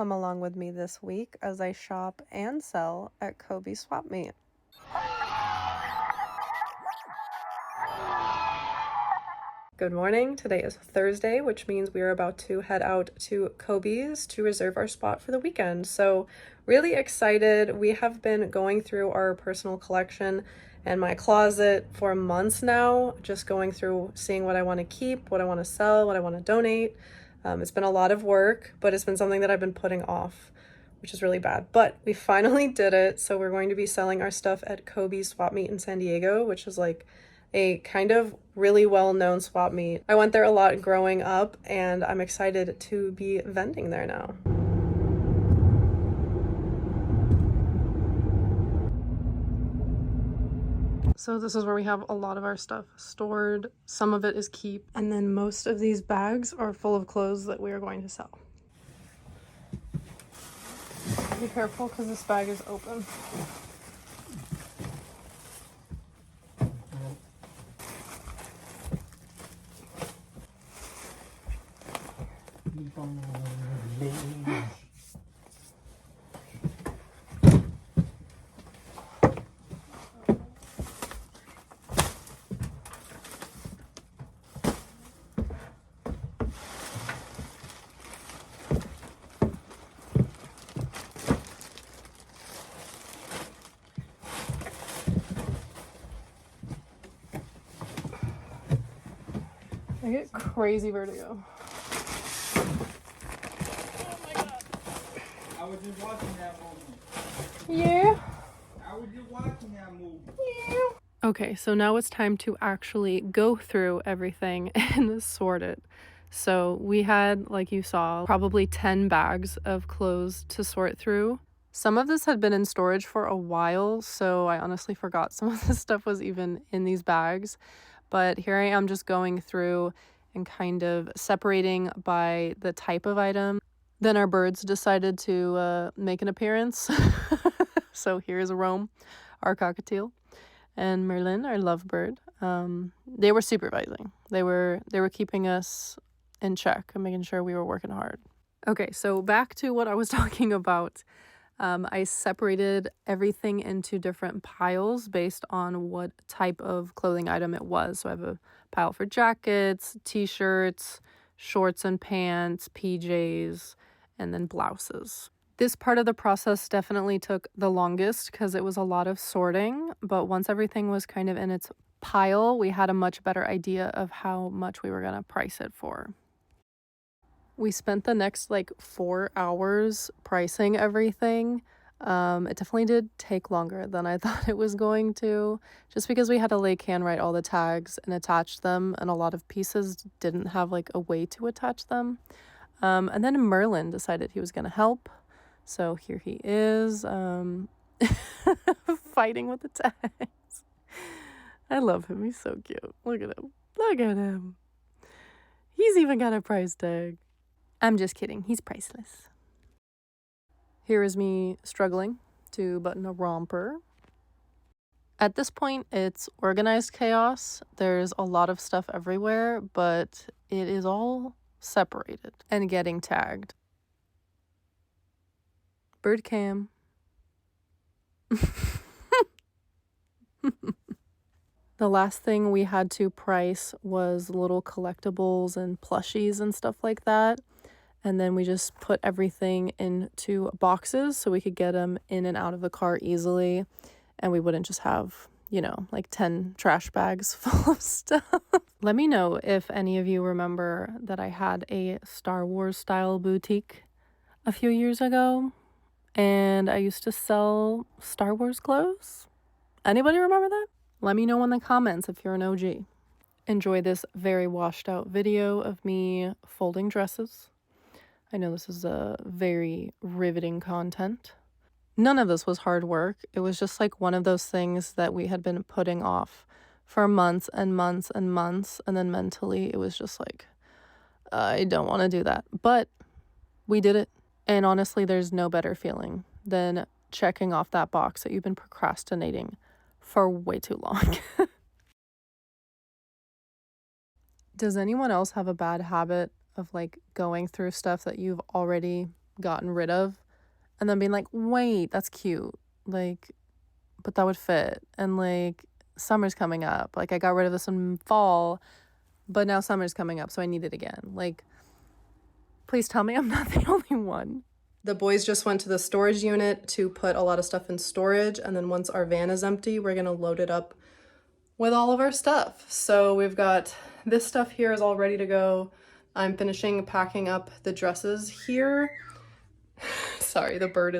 come along with me this week as I shop and sell at Kobey Swap Meet. Good morning. Today is Thursday, which means we are about to head out to Kobey's to reserve our spot for the weekend. So really excited. We have been going through our personal collection and my closet for months now, just going through seeing what I want to keep, what I want to sell, what I want to donate. It's been a lot of work, but it's been something that I've been putting off, which is really bad. But we finally did it. So we're going to be selling our stuff at Kobey Swap Meet in San Diego, which is like a kind of really well-known swap meet. I went there a lot growing up, and I'm excited to be vending there now. So this is where we have a lot of our stuff stored. Some of it is keep, and then most of these bags are full of clothes that we are going to sell. Be careful because this bag is open. I get crazy vertigo. Oh my god. I was just watching that movie. Yeah. I was just watching that movie. Yeah. Okay, so now it's time to actually go through everything and sort it. So we had, like you saw, probably 10 bags of clothes to sort through. Some of this had been in storage for a while, so I honestly forgot some of this stuff was even in these bags. But here I am just going through and kind of separating by the type of item. Then our birds decided to make an appearance. So here's Rome, our cockatiel, and Merlin, our lovebird. They were supervising. They were keeping us in check and making sure we were working hard. Okay, so back to what I was talking about. I separated everything into different piles based on what type of clothing item it was. So I have a pile for jackets, t-shirts, shorts and pants, PJs, and then blouses. This part of the process definitely took the longest because it was a lot of sorting, but once everything was kind of in its pile, we had a much better idea of how much we were going to price it for. We spent the next like 4 hours pricing everything. It definitely did take longer than I thought it was going to, just because we had to like handwrite all the tags and attach them, and a lot of pieces didn't have like a way to attach them. And then Merlin decided he was going to help. So here he is, fighting with the tags. I love him. He's so cute. Look at him. Look at him. He's even got a price tag. I'm just kidding. He's priceless. Here is me struggling to button a romper. At this point, it's organized chaos. There's a lot of stuff everywhere, but it is all separated and getting tagged. Bird cam. The last thing we had to price was little collectibles and plushies and stuff like that. And then we just put everything into boxes so we could get them in and out of the car easily. And we wouldn't just have, you know, like 10 trash bags full of stuff. Let me know if any of you remember that I had a Star Wars style boutique a few years ago. And I used to sell Star Wars clothes. Anybody remember that? Let me know in the comments if you're an OG. Enjoy this very washed out video of me folding dresses. I know this is a very riveting content. None of this was hard work. It was just like one of those things that we had been putting off for months and months and months. And then mentally, it was just like, I don't want to do that. But we did it. And honestly, there's no better feeling than checking off that box that you've been procrastinating for way too long. Does anyone else have a bad habit of like going through stuff that you've already gotten rid of, and then being like, wait, that's cute. Like, but that would fit. And like, summer's coming up. Like, I got rid of this in fall, but now summer's coming up, so I need it again. Like, please tell me I'm not the only one. The boys just went to the storage unit to put a lot of stuff in storage, and then once our van is empty, we're gonna load it up with all of our stuff. So we've got this stuff here is all ready to go. I'm finishing packing up the dresses here. Sorry, the bird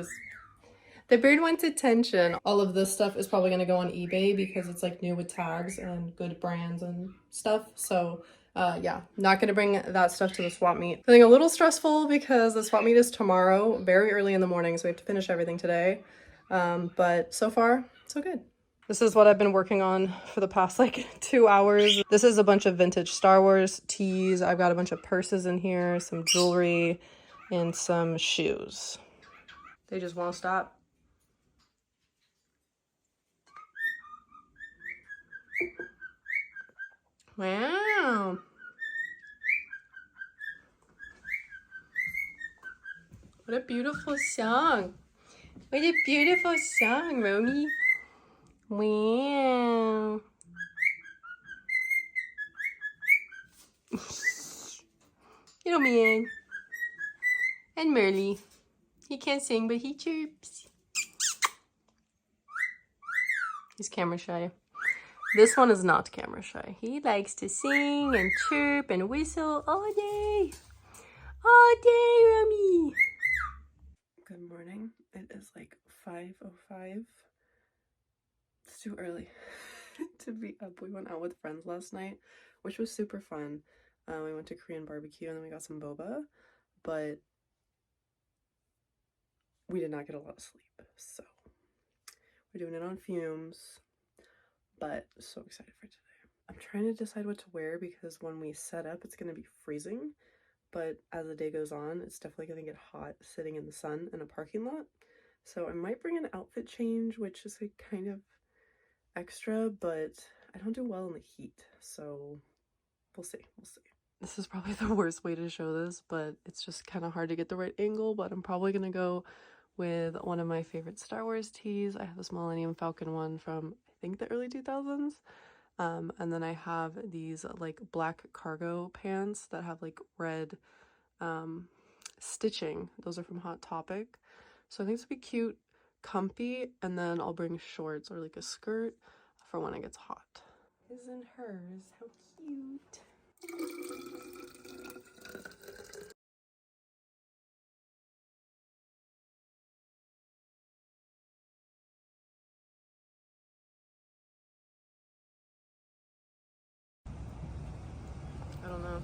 wants attention. All of this stuff is probably gonna go on eBay because it's like new with tags and good brands and stuff. So yeah, not gonna bring that stuff to the swap meet. Feeling a little stressful because the swap meet is tomorrow, very early in the morning, so we have to finish everything today. But so far, so good. This is what I've been working on for the past like 2 hours. This is a bunch of vintage Star Wars tees. I've got a bunch of purses in here, some jewelry, and some shoes. They just won't stop. Wow. What a beautiful song. What a beautiful song, Romy. Wow. Little man. And Merly. He can't sing, but he chirps. He's camera shy. This one is not camera shy. He likes to sing and chirp and whistle all day. All day, Romy. Good morning. It is like 5:05. It's too early to be up. We went out with friends last night, which was super fun. We went to Korean barbecue and then we got some boba, but we did not get a lot of sleep. So we're doing it on fumes, but so excited for today. I'm trying to decide what to wear because when we set up, it's going to be freezing, but as the day goes on, it's definitely going to get hot sitting in the sun in a parking lot. So I might bring an outfit change, which is like kind of extra, but I don't do well in the heat, so we'll see. This is probably the worst way to show this, but it's just kind of hard to get the right angle, but I'm probably gonna go with one of my favorite Star Wars tees. I have this Millennium Falcon one from I think the early 2000s, and then I have these like black cargo pants that have like red stitching. Those are from Hot Topic, so I think this would be cute, comfy, and then I'll bring shorts or like a skirt for when it gets hot. His and hers, how cute. I don't know.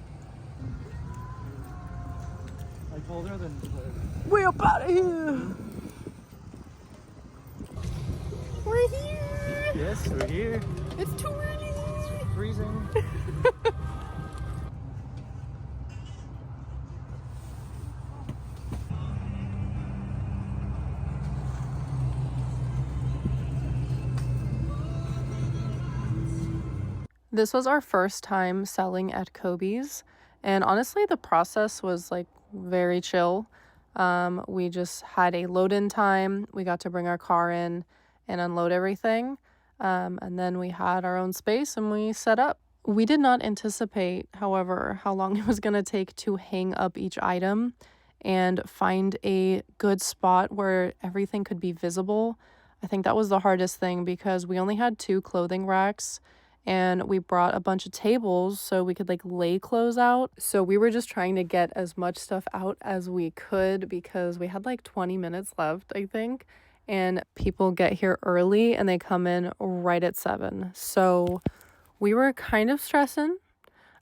I told her then. We're up out of here. We're here. Yes, we're here. It's too early. It's freezing. This was our first time selling at Kobey's, and honestly the process was like very chill. We just had a load-in time. We got to bring our car in and unload everything, and then we had our own space and we set up. We did not anticipate, however, how long it was going to take to hang up each item and find a good spot where everything could be visible. I think that was the hardest thing because we only had 2 clothing racks and we brought a bunch of tables so we could like lay clothes out. So we were just trying to get as much stuff out as we could because we had like 20 minutes left, I think. And people get here early and they come in right at 7. So we were kind of stressing.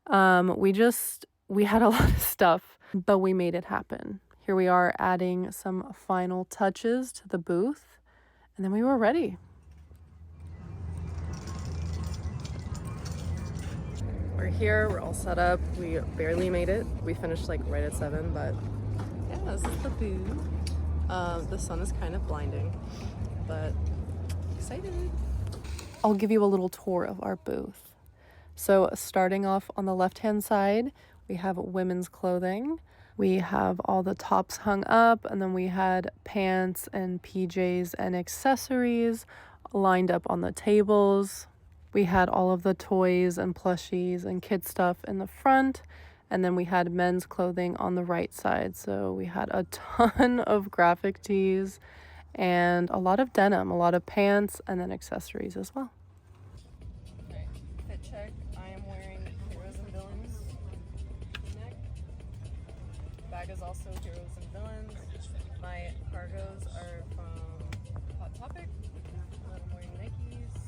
We had a lot of stuff, but we made it happen. Here we are adding some final touches to the booth, and then we were ready. We're here, we're all set up. We barely made it. We finished like right at 7, but yeah, this is the booth. The sun is kind of blinding, but excited. I'll give you a little tour of our booth. So starting off on the left-hand side, we have women's clothing. We have all the tops hung up, and then we had pants and PJs and accessories lined up on the tables. We had all of the toys and plushies and kid stuff in the front, and then we had men's clothing on the right side. So we had a ton of graphic tees and a lot of denim, a lot of pants, and then accessories as well. Okay, fit check. I am wearing Heroes and Villains neck. Bag is also Heroes and Villains. My cargos are from Hot Topic. I'm wearing Nikes.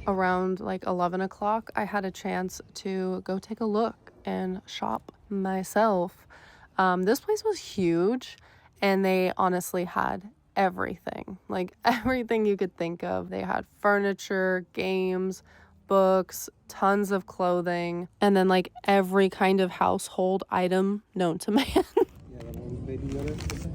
Around like 11 o'clock, I had a chance to go take a look and shop myself. This place was huge, and they honestly had everything, like everything you could think of. They had furniture, games, books, tons of clothing, and then like every kind of household item known to man. Yeah, that one baby Yoda.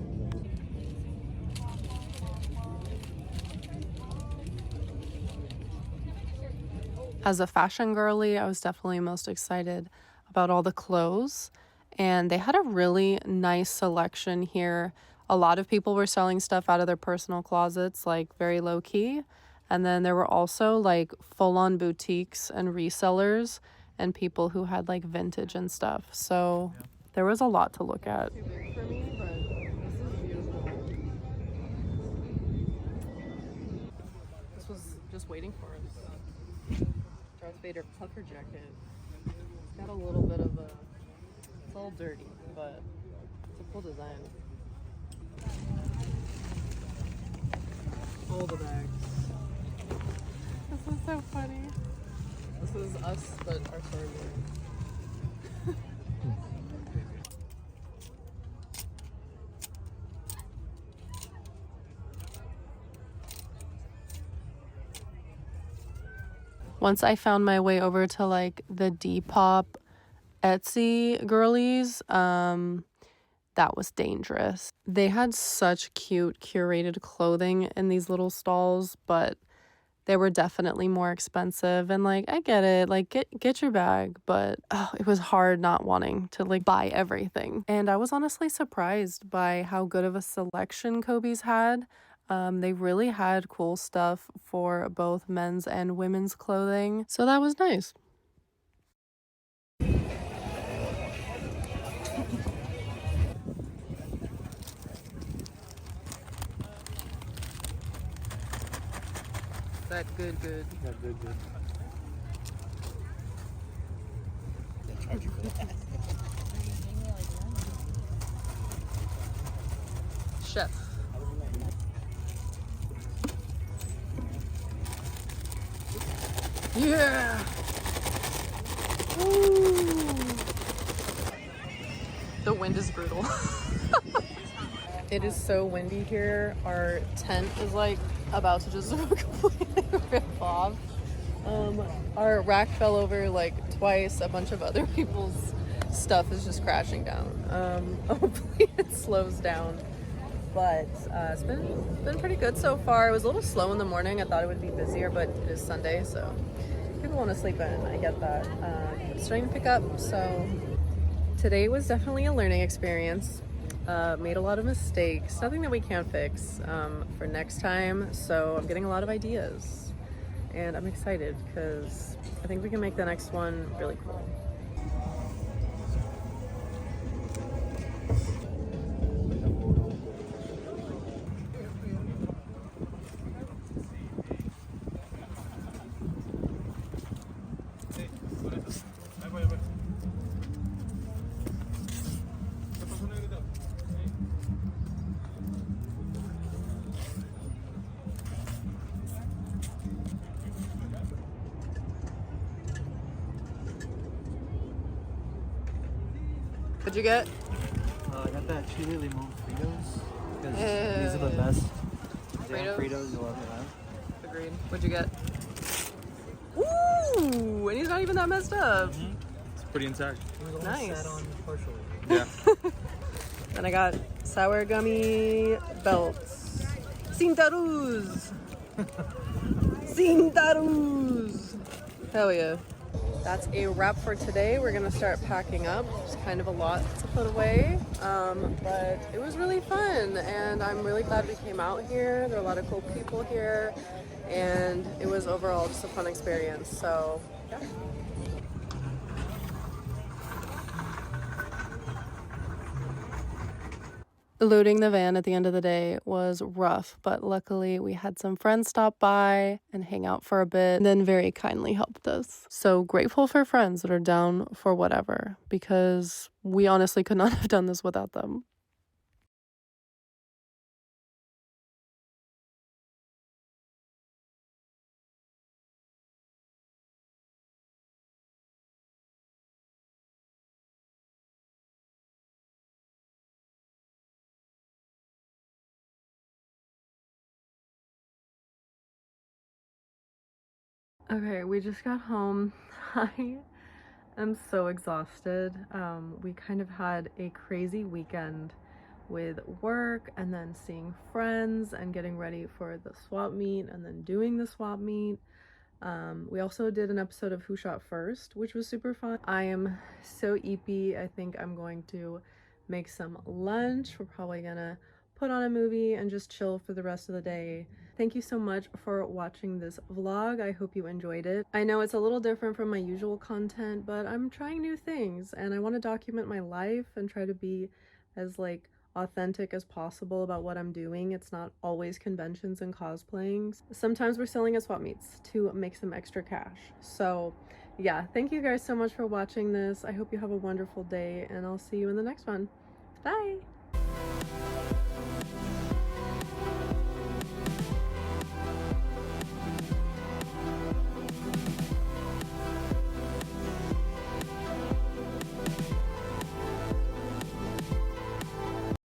As a fashion girly, I was definitely most excited about all the clothes, and they had a really nice selection here. A lot of people were selling stuff out of their personal closets, like very low key. And then there were also like full on boutiques and resellers and people who had like vintage and stuff. So there was a lot to look at. Too big for me, but this is beautiful. This was just waiting for us. Darth Vader puffer jacket. It's got a little bit of a, it's a little dirty, but it's a cool design. All the bags. This is so funny. This is us, but our sword wearing. Once I found my way over to like the Depop Etsy girlies, that was dangerous. They had such cute curated clothing in these little stalls, but they were definitely more expensive. And like, I get it, like get your bag, but it was hard not wanting to like buy everything. And I was honestly surprised by how good of a selection Kobey's had. They really had cool stuff for both men's and women's clothing, so that was nice. That good. Yeah, good. Charge you for that. Chef. Yeah. Woo. The wind is brutal. It is so windy here. Our tent is like about to just completely rip off. Our rack fell over like twice. A bunch of other people's stuff is just crashing down. Hopefully it slows down. But it's been pretty good so far. It was a little slow in the morning. I thought it would be busier, but it is Sunday, so people want to sleep in. I get that. It's starting to pick up, so today was definitely a learning experience. Made a lot of mistakes, nothing that we can't fix for next time. So I'm getting a lot of ideas, and I'm excited because I think we can make the next one really cool. What'd you get? I got that chili limon Fritos because these are the best. Fritos, you'll ever have. Agreed. What'd you get? Ooh, and he's not even that messed up. It's pretty intact. Nice. Sat on partially. Yeah. Then I got sour gummy belts. Cintarus! Cintarus! Hell yeah. that's a wrap for today. We're gonna start packing up. It's kind of a lot to put away, but it was really fun, and I'm really glad we came out here. There are a lot of cool people here, and it was overall just a fun experience. So yeah. Loading the van at the end of the day was rough, but luckily we had some friends stop by and hang out for a bit, and then very kindly helped us. So grateful for friends that are down for whatever, because we honestly could not have done this without them. Okay, we just got home. I am so exhausted. We kind of had a crazy weekend with work and then seeing friends and getting ready for the swap meet and then doing the swap meet. We also did an episode of Who Shot First, which was super fun. I am so eepy. I think I'm going to make some lunch. We're probably gonna put on a movie and just chill for the rest of the day. Thank you so much for watching this vlog. I hope you enjoyed it. I know it's a little different from my usual content, but I'm trying new things and I want to document my life and try to be as like authentic as possible about what I'm doing. It's not always conventions and cosplaying. Sometimes we're selling at swap meets to make some extra cash. So yeah, thank you guys so much for watching this. I hope you have a wonderful day and I'll see you in the next one. Bye!